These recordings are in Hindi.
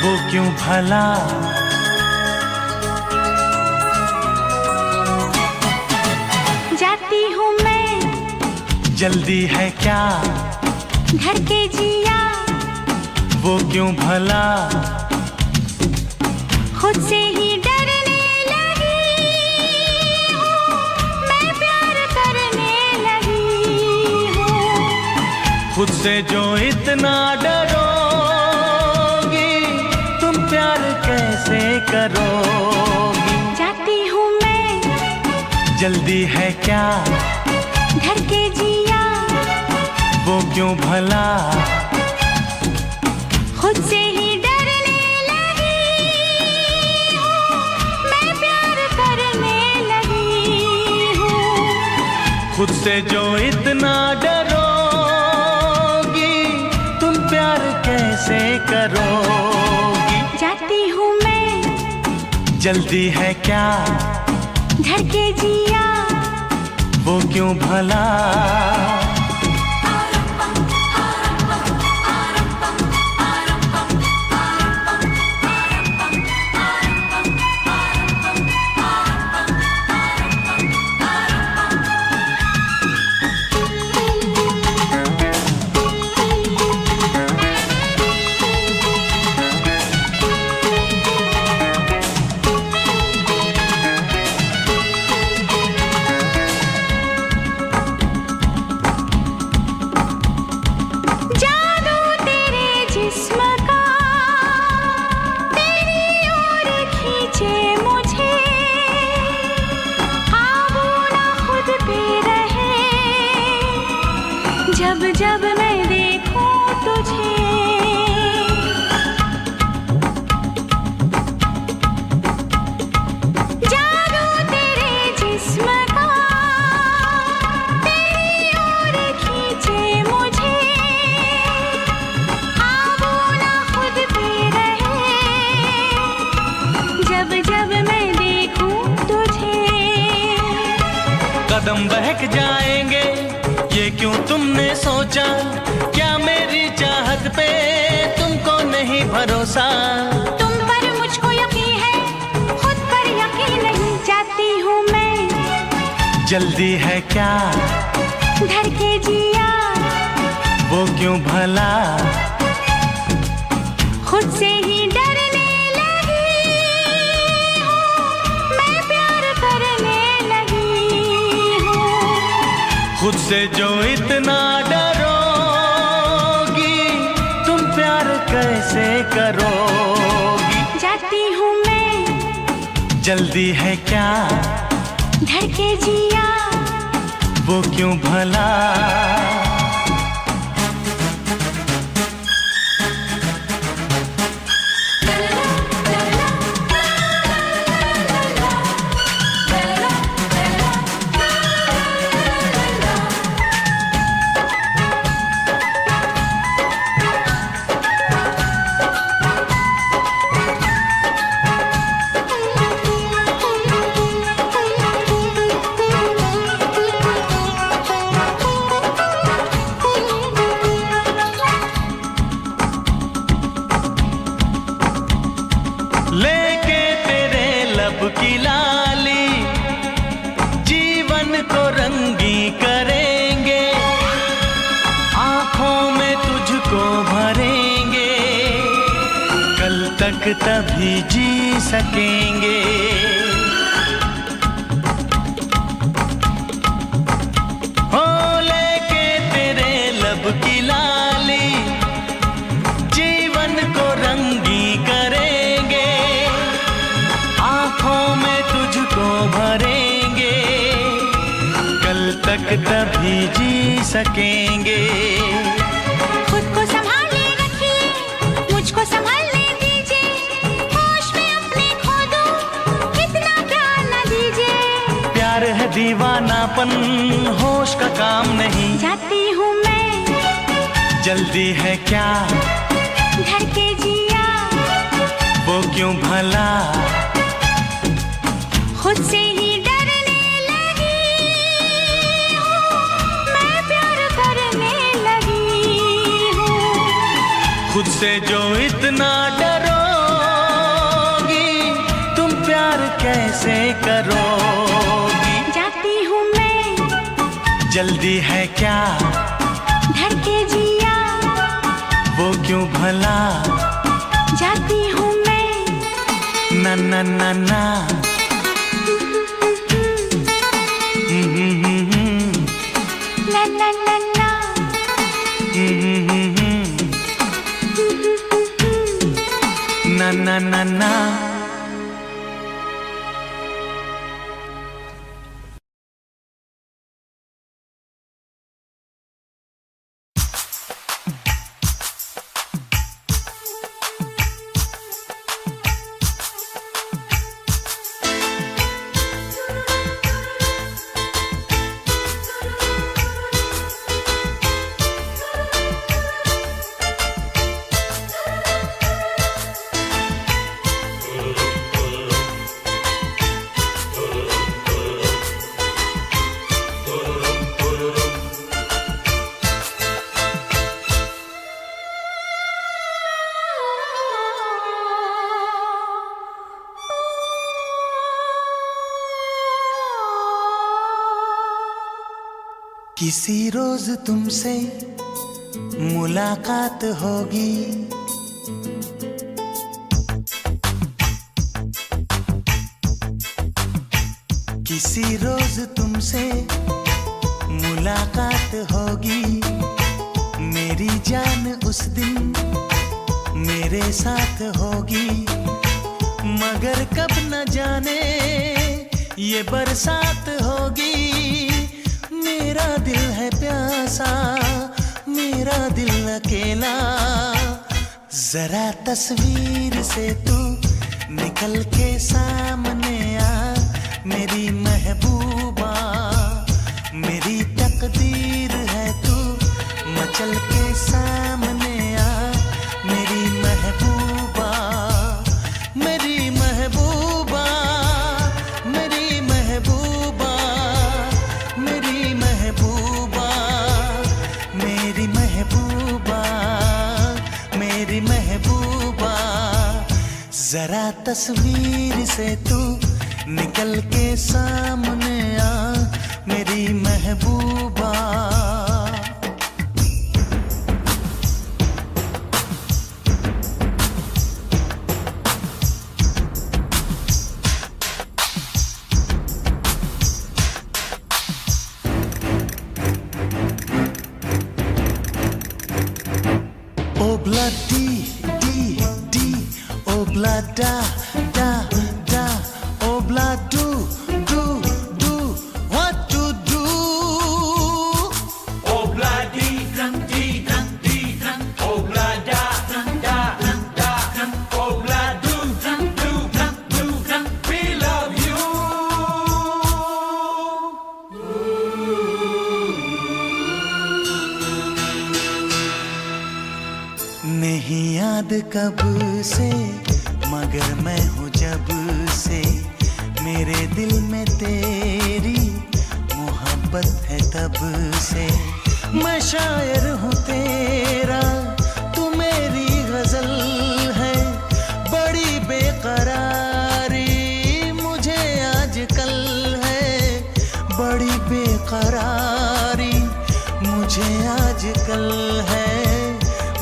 वो क्यों भला। जाती हूँ मैं, जल्दी है क्या, घर के जिया वो क्यों भला। खुद से ही डरने लगी हूँ, मैं प्यार करने लगी हूँ। खुद से जो इतना डरोगी, तुम प्यार कैसे करोगी। जाती हूँ मैं, जल्दी है क्या, घर के जिया वो क्यों भला। खुद से ही डरने लगी हूँ, मैं प्यार करने लगी हूँ। खुद से जो इतना डरोगी, तुम प्यार कैसे करोगी। जाती हूँ मैं, जल्दी है क्या, घर के जिया वो क्यों भला। जब जब मैं देखूं तुझे, जादू तेरे जिस्म का तेरी ओर खींचे मुझे। आबू ना खुद पे रहे, जब जब मैं देखूं तुझे। कदम बहक जाएंगे, ये क्यों तुमने सोचा, क्या मेरी चाहत पे तुमको नहीं भरोसा। तुम पर मुझको यकीन है, खुद पर यकीन नहीं। जाती हूँ मैं, जल्दी है क्या, घर के जिया वो क्यों भला। खुद से ही डरने लगी हूँ, मैं प्यार करने लगी हूँ। खुद से जो इतना डरोगी, तुम प्यार कैसे करोगी। जाती हूँ मैं, जल्दी है क्या, घर के जिया वो क्यों भला। लेके तेरे लब की लाली, जीवन को रंगी करेंगे, आंखों में तुझको भरेंगे, कल तक तभी जी सकेंगे। हो लेके तेरे लब की लाली, जीवन को रंगी करेंगे, आंखों में तुझको भरेंगे, कल तक तभी जी सकेंगे। खुद को संभाले रखिए, मुझको संभालने दीजिए, होश में अपने खो दूं, इतना प्यार न दीजिए। प्यार है दीवानापन, होश का काम नहीं। जाती हूँ मैं, जल्दी है क्या, घर के जिया वो क्यों भला। खुद से ही डरने लगी हूँ, मैं प्यार करने लगी हूँ। खुद से जो इतना डरो कैसे करोगी? जाती हूँ मैं, जल्दी है क्या? धड़के जिया, वो क्यों भला? जाती हूँ मैं, ना ना ना ना। ला ला ला ला, ना ना ना ना। किसी रोज तुमसे मुलाकात होगी, किसी रोज तुमसे मुलाकात होगी। मेरी जान उस दिन मेरे साथ होगी, मगर कब न जाने ये बरसात होगी। मेरा दिल है प्यासा, मेरा दिल अकेला, जरा तस्वीर से तू निकल के सामने आ मेरी महबूबा। मेरी तकदीर है तू मचल के सामने आ मेरी महबूबा, मेरी महबूबा, मेरी महबूबा, मेरी महबूबा, मेरी महबूबा, मेरी महबूबा। जरा तस्वीर से तू निकल के सामने आ मेरी महबूबा। Obla di di di, obla da da da, obla do do do, what to do? Obla di dang, obla da da, obla do we love you. नहीं याद कब से मगर मैं हूँ जब से, मेरे दिल में तेरी मोहब्बत है तब से। मैं शायर हूँ तेरा, तू मेरी गजल है, बड़ी बेकरारी मुझे आजकल है, बड़ी बेकरारी मुझे आजकल है,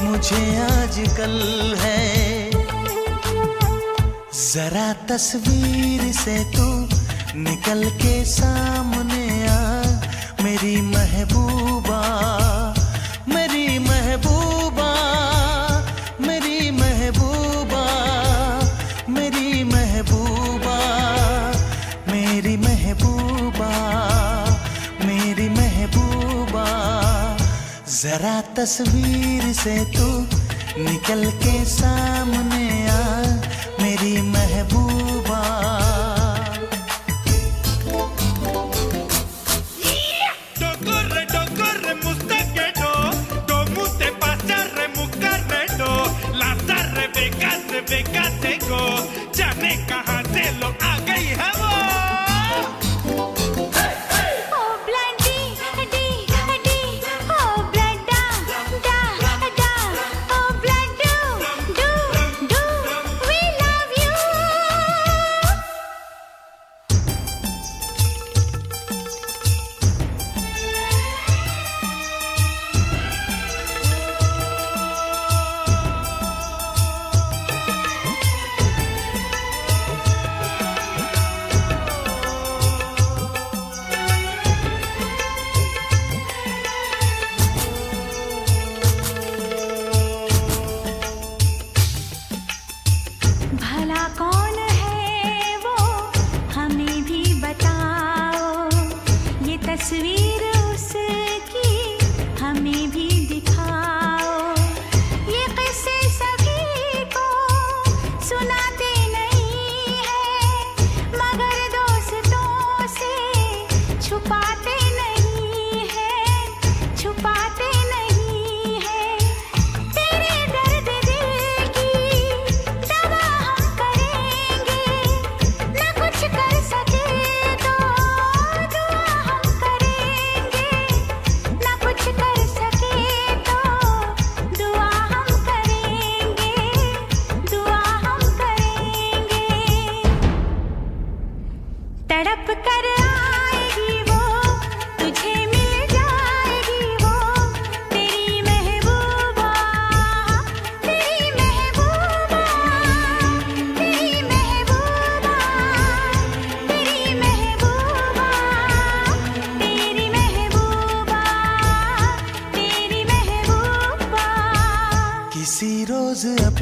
मुझे आजकल है। जरा तस्वीर से तू निकल के सामने आ मेरी महबूबा, मेरी महबूबा, मेरी महबूबा, मेरी महबूबा, मेरी महबूबा, मेरी महबूबा। जरा तस्वीर से तू निकल के सामने आ मेरी महबूबा। Corre, mustaquero, como te pasa remucarrero, las Rebecas tengo, जाने कहाँ से लो आ गई है वो।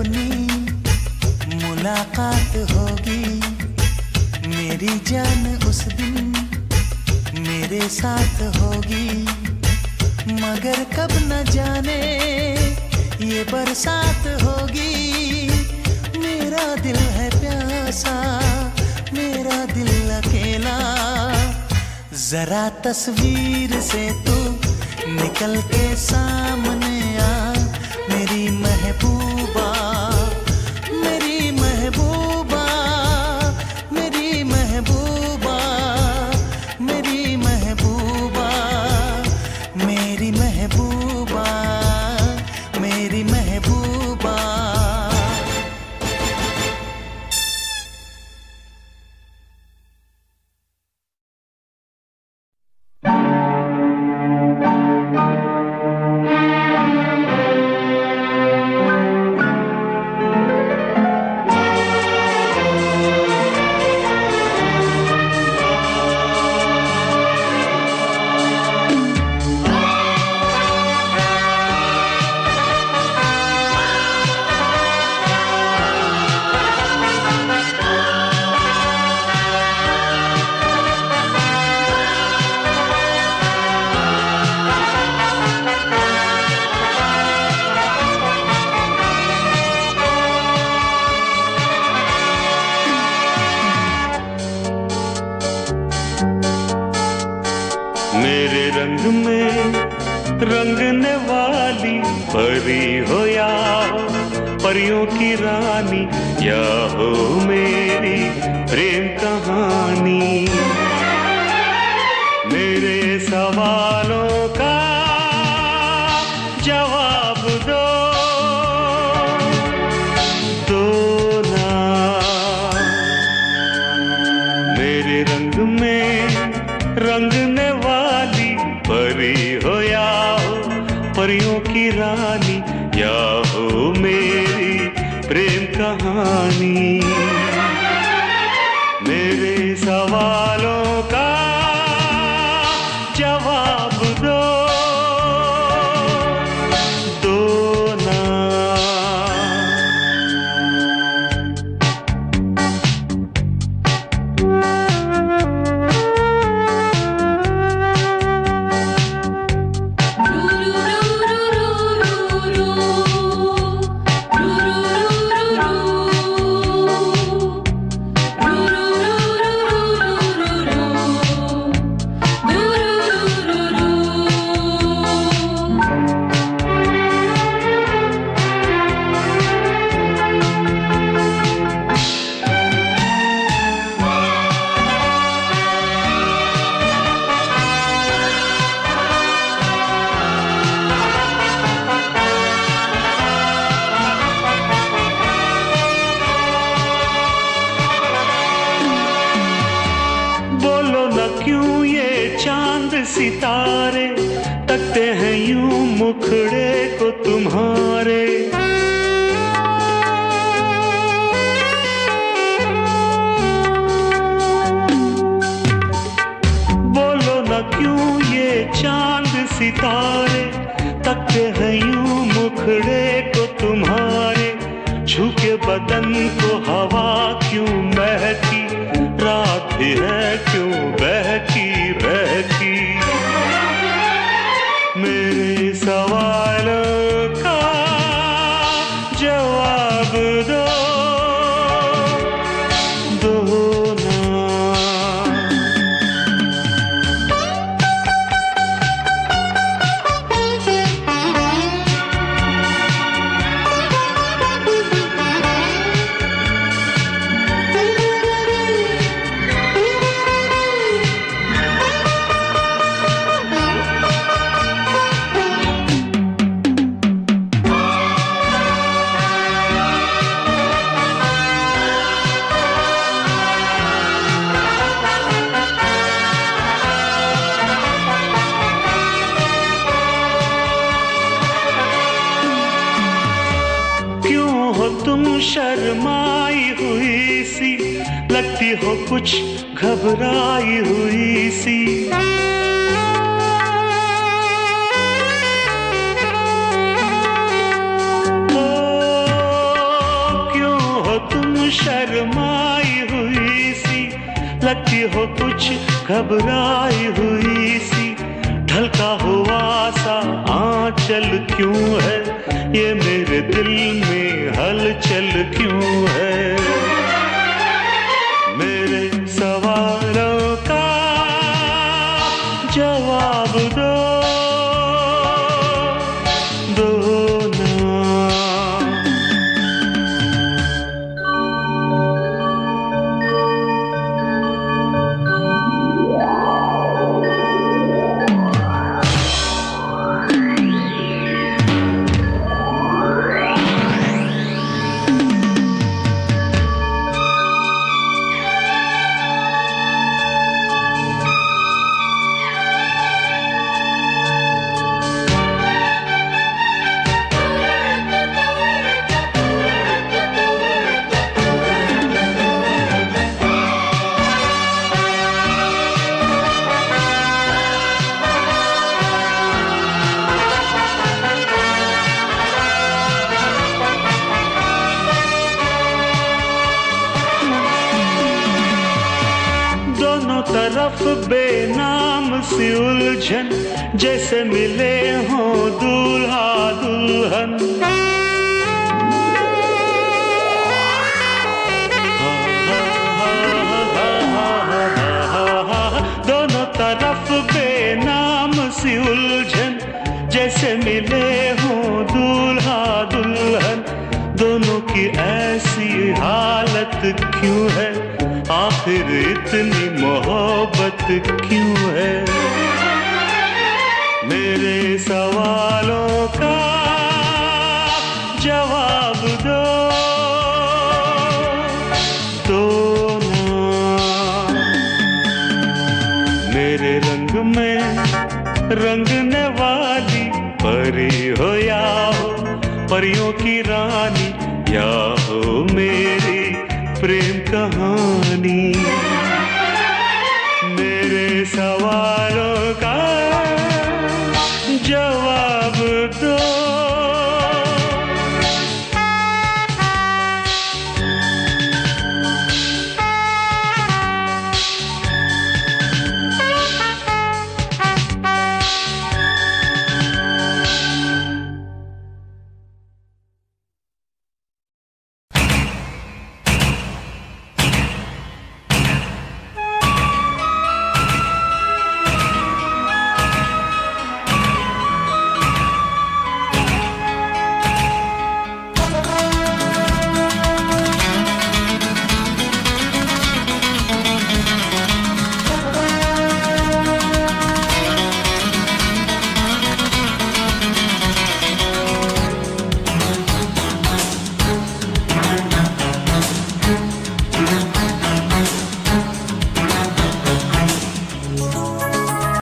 अपनी मुलाकात होगी, मेरी जान उस दिन मेरे साथ होगी, मगर कब न जाने ये बरसात होगी। मेरा दिल है प्यासा, मेरा दिल अकेला, जरा तस्वीर से तू निकल के सामने आ, मेरी महबूबा, मेरी महबूबा, मेरी महबूबा, मेरी महबूबा, मेरी महबूबा, मेरी महबूबा। मेरे रंग में रंगने वाली परी हो या हो परियों की रानी, या हो मेरी प्रेम कहानी। मेरे सवालों का जवाब दो, दो ना। मेरे रंग में रंगने वाली परी हो या हो परियों की रानी, या हो मेरी प्रेम कहानी। मेरे सवालों का जवाब दो, दो ना। क्यों ये चांद सितारे तकते हैं यूं मुखड़े को तुम्हारे। बोलो न क्यों ये चांद सितारे तकते हैं यूं मुखड़े को तुम्हारे। छू के बदन को हवा क्यों महकी, रात भी है क्यों बहकी बहकी। मेरे सवालों का जवाब दो, दो ना। तुम शर्माई हुई सी, लगती हो कुछ घबराई हुई सी। ओ, शर्माई हुई सी, लगती हो कुछ घबराई हुई सी, ढलका हुआ सा आंचल क्यों है, ये मेरे दिल में हलचल क्यों है। मेरे सवालों का जवाब दो ना। तरफ बेनाम सी उलझन, जैसे मिले हों दूल्हा दुल्हन। दोनों तरफ बेनाम सी उलझन, जैसे मिले हों दूल्हा दुल्हन। दोनों की ऐसी हालत क्यों है, आखिर इतनी मोहब्बत क्यों है। मेरे सवालों का जवाब दो ना। मेरे रंग में रंगने वाली परी हो या हो परियों की रानी, या हो मेरी प्रेम कहानी। मेरे सवालों का जवाब दो।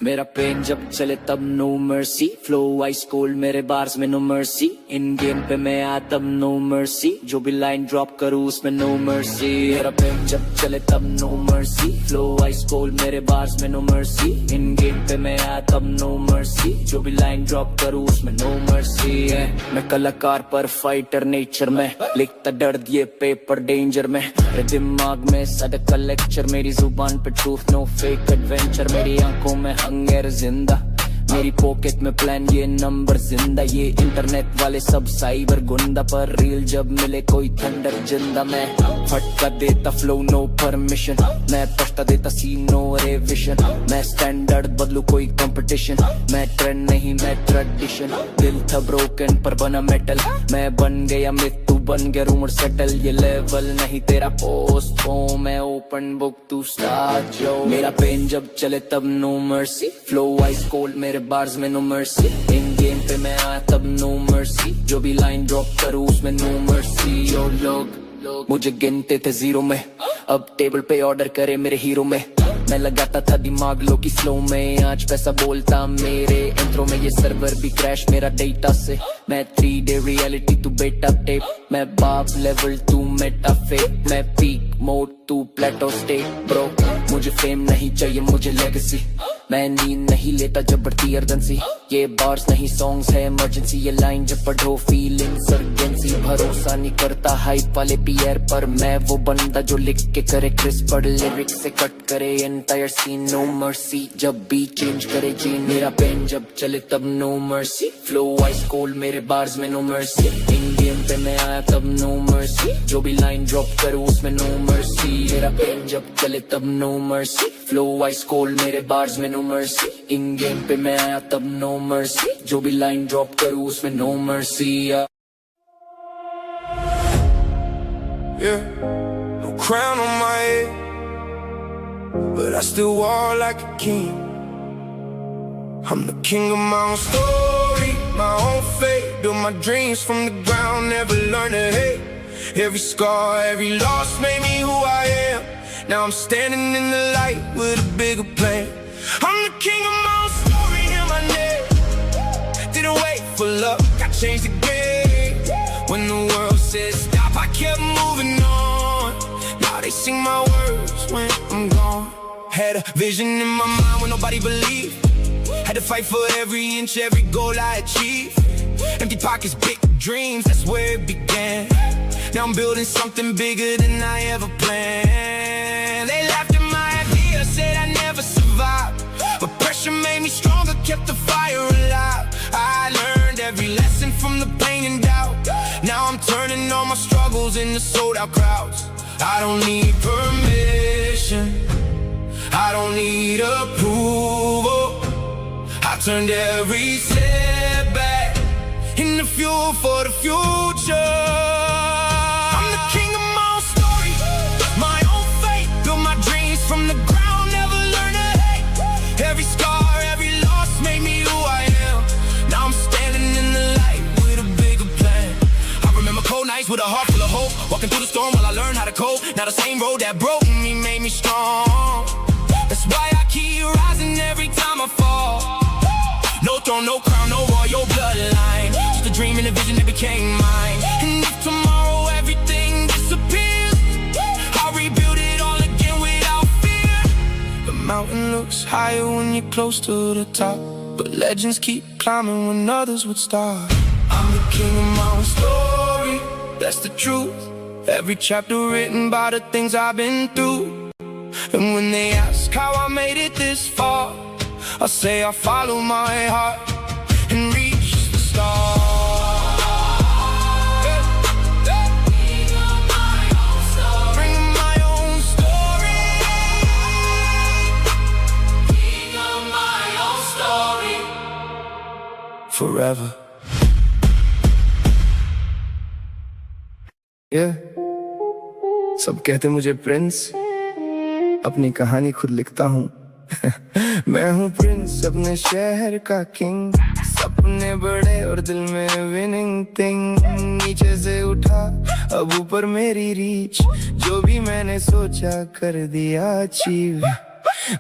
मेरा पेन जब चले तब no mercy, flow ice cold मेरे बार्स में नो मर्सी। इन गेम पे मैं आ तब नो मर्सी, जो भी लाइन ड्रॉप करूँ उसमें नो मर्सी। मेरा पेन जब चले तब no mercy, flow ice cold मेरे बार्स में नो मर्सी। इन गेम पे मैं आ तब नो मर्सी, जो भी लाइन ड्रॉप करूँ उसमें नो मर्सी। मैं कलाकार पर फाइटर नेचर में, लिखता दर्द ये पेपर डेंजर में। मेरे दिमाग में सदका लेक्चर, मेरी जुबान पे ट्रूथ नो फेक एडवेंचर। मेरी आंखों में हंगर जिंदा, मेरी पॉकेट में प्लान ये नंबर जिंदा। ये इंटरनेट वाले सब साइबर गुंडा, पर रील जब मिले कोई थंडर जिंदा। मैं फटका देता फ्लो नो परमिशन, मैं पछता देता सीन नो रेविशन। मैं स्टैंडर्ड बदलू कोई कंपटीशन, मैं ट्रेंड नहीं मैं ट्रेडिशन। दिल था ब्रोकन पर बना मेटल, मैं बन गया मिथ तू बन गया रूमर सेटल। ये लेवल नहीं तेरा पोस्ट हो, मैं ओपन बुक तू स्टार्ट जो। मेरा पेन जब चले तब no mercy, flow ice cold मेरे बार्स में नो मर्सी। इन गेम पे मैं आया तब नो मर्सी, जो भी लाइन ड्रॉप करूँ उसमें नो मर्सी। जो लोग मुझे गिनते थे जीरो में, अब टेबल पे ऑर्डर करे मेरे हीरो में। मैं लगाता था दिमाग लो की स्लो में, आज पैसा बोलता मेरे इंट्रो में। ये सर्वर भी क्रैश मेरा डेटा से, मैं 3D रियलिटी तू बेटा टेप। मैं बाप लेवल तू मेटा फेक, मैं पीक मोड तू प्लेटो स्टेट। ब्रो मुझे फेम नहीं चाहिए मुझे लेगेसी, मैं नींद नहीं लेता जब बढ़ती अर्जेंसी, ये बार्स नहीं सॉन्ग्स है इमरजेंसी, ये लाइन जब पढ़ो फीलिंग्स अर्जेंसी। भरोसा नहीं करता हाइप वाले पीयर पर, मैं वो बंदा जो लिख के करे क्रिस्प पर, लिरिक्स से कट करे एंटायर सीन, नो मर्सी जब बीट चेंज करे जी। मेरा पेन जब चले तब no mercy, flow ice cold मेरे बार्स में नो मर्सी, इन गेम पे मैं आया तब नो मर्सी, जो भी लाइन ड्रॉप करूँ उसमें नो मर्सी। मेरा पेन जब चले तब no mercy, flow ice cold मेरे बार्स में नो मर्सी, इन गेम पे मैं आया तब नो मर्सी, जो भी लाइन ड्रॉप करूँ उसमें no mercy. Yeah, no crown on my head, but I still walk like a king. I'm the king of my own story, my own fate. Built my dreams from the ground, never learned to hate. Every scar, every loss made me who I am. Now I'm standing in the light with a bigger plan. I'm the king of my own story, in my name. Didn't wait for luck, I changed the game. When the world said stop, I kept moving on. Now they sing my words when I'm gone. Had a vision in my mind when nobody believed. Had to fight for every inch, every goal I achieved. Empty pockets, big dreams, that's where it began. Now I'm building something bigger than I ever planned. They laughed at my idea, said I never survived, but pressure made me stronger, kept the fire alive. I learned every lesson from the pain and doubt. Now I'm turning all my struggles into sold out crowds. I don't need permission, I don't need approval. I turned every setback into fuel for the future. I'm the king of my own story, my own fate. Built my dreams from the ground, never learned to hate. Every scar, every loss made me who I am. Now I'm standing in the light with a bigger plan. I remember cold nights with a heart full of hope, walking through the storm while I learned how to cope. Now the same road that broke me made me strong. That's why I keep rising every time I fall. No throne, no crown, no royal bloodline, just a dream and a vision that became mine. And if tomorrow everything disappears, I'll rebuild it all again without fear. The mountain looks higher when you're close to the top, but legends keep climbing when others would stop. I'm the king of my own story, that's the truth. Every chapter written by the things I've been through. And when they ask how I made it this far, I say I follow my heart and reach the stars. Bring my own story. King of my own story. Forever. Yeah. सब कहते मुझे प्रिंस, अपनी कहानी खुद लिखता हूँ। मैं हूँ प्रिंस अपने शहर का किंग, सपने बड़े और दिल में विनिंग थिंग। नीचे से उठा अब ऊपर मेरी रीच, जो भी मैंने सोचा कर दिया अचीव।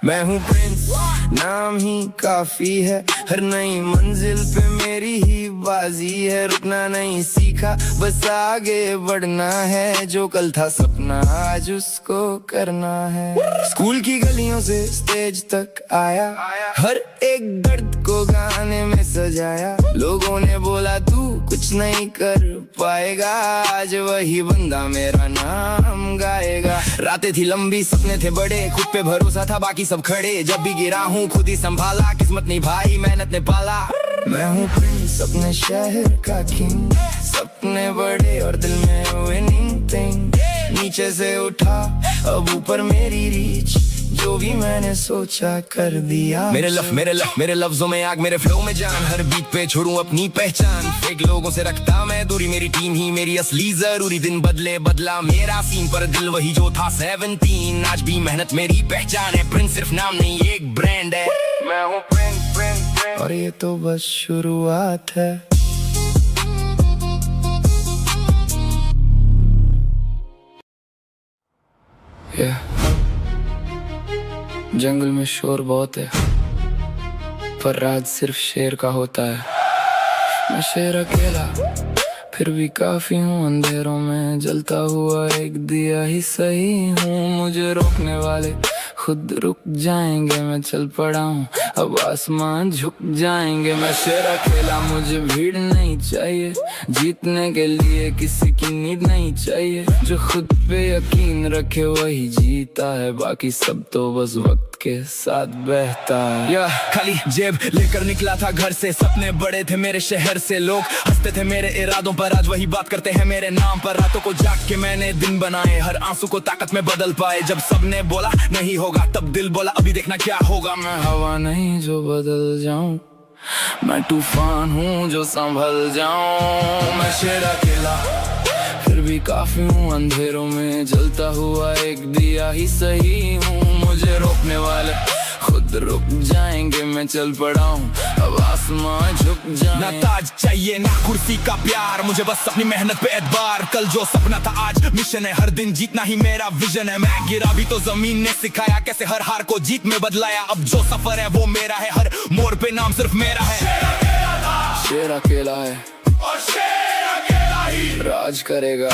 मैं हूँ प्रिंस, नाम ही काफी है, हर नई मंजिल पे मेरी ही बाजी है। रुकना नहीं सीखा, बस आगे बढ़ना है, जो कल था सपना आज उसको करना है। स्कूल की गलियों से स्टेज तक आया, हर एक दर्द को गाने में सजाया। लोगों ने बोला तू कुछ नहीं कर पाएगा, आज वही बंदा मेरा नाम गाएगा। रातें थी लंबी, सपने थे बड़े, खुद पे भरोसा था बाकी सब खड़े। जब भी गिरा हूँ खुद ही संभाला, किस्मत निभाई मेहनत ने पाला। मैं हूँ प्रिंस अपने शहर का किंग, सपने बड़े और दिल में विनिंग थिंग। नीचे से उठा अब ऊपर मेरी रीच, जो भी मैंने सोचा कर दिया। मेरे लफ्जों में आग, मेरे फ्लो में जान, हर बीट पे छोड़ूं अपनी पहचान। फेक लोगों से रखता मैं दूरी, मेरी टीम ही मेरी असली जरूरी। दिन बदले बदला मेरा सीन, पर दिल वही जो था 17। आज भी मेहनत मेरी पहचान है, प्रिंस सिर्फ नाम नहीं एक ब्रांड है। मैं हूँ प्रिंस, और ये तो बस शुरुआत है। जंगल में शोर बहुत है, पर राज सिर्फ शेर का होता है। मैं शेर अकेला, फिर भी काफी हूँ। अंधेरों में जलता हुआ एक दिया ही सही हूँ। मुझे रोकने वाले खुद खुद रुक जाएंगे, मैं चल पड़ा हूँ अब आसमान झुक जाएंगे। मैं शेर अकेला, मुझे भीड़ नहीं चाहिए, जीतने के लिए किसी की नीड नहीं चाहिए। जो खुद पे यकीन रखे वही जीता है, बाकी सब तो बस वक्त के साथ बहता है। या खाली जेब लेकर निकला था घर से, सपने बड़े थे मेरे शहर से, लोग हंसते थे मेरे इरादों पर, आज वही बात करते हैं मेरे नाम पर। रातों को जाग के मैंने दिन बनाए, हर आंसू को ताकत में बदल पाए। जब सबने बोला नहीं होगा, तब दिल बोला अभी देखना क्या होगा। मैं हवा नहीं जो बदल जाऊं, मैं तूफान हूँ जो संभल जाऊं। मैं शेर अकेला फिर भी काफी हूँ, अंधेरों में जलता हुआ एक दिया ही सही हूँ। मुझे रोकने वाले खुद रुक जाएंगे, मैं चल पड़ा हूँ अब आसमान झुक जाए। ना ताज चाहिए ना कुर्सी का प्यार, मुझे बस अपनी मेहनत पे एतबार। कल जो सपना था आज मिशन है, हर दिन जीतना ही मेरा विजन है। मैं गिरा भी तो जमीन ने सिखाया कैसे हर हार को जीत में बदलाया। अब जो सफर है वो मेरा है, हर मोड़ पे नाम सिर्फ मेरा है। शेर अकेला है और शेर अकेला ही राज करेगा।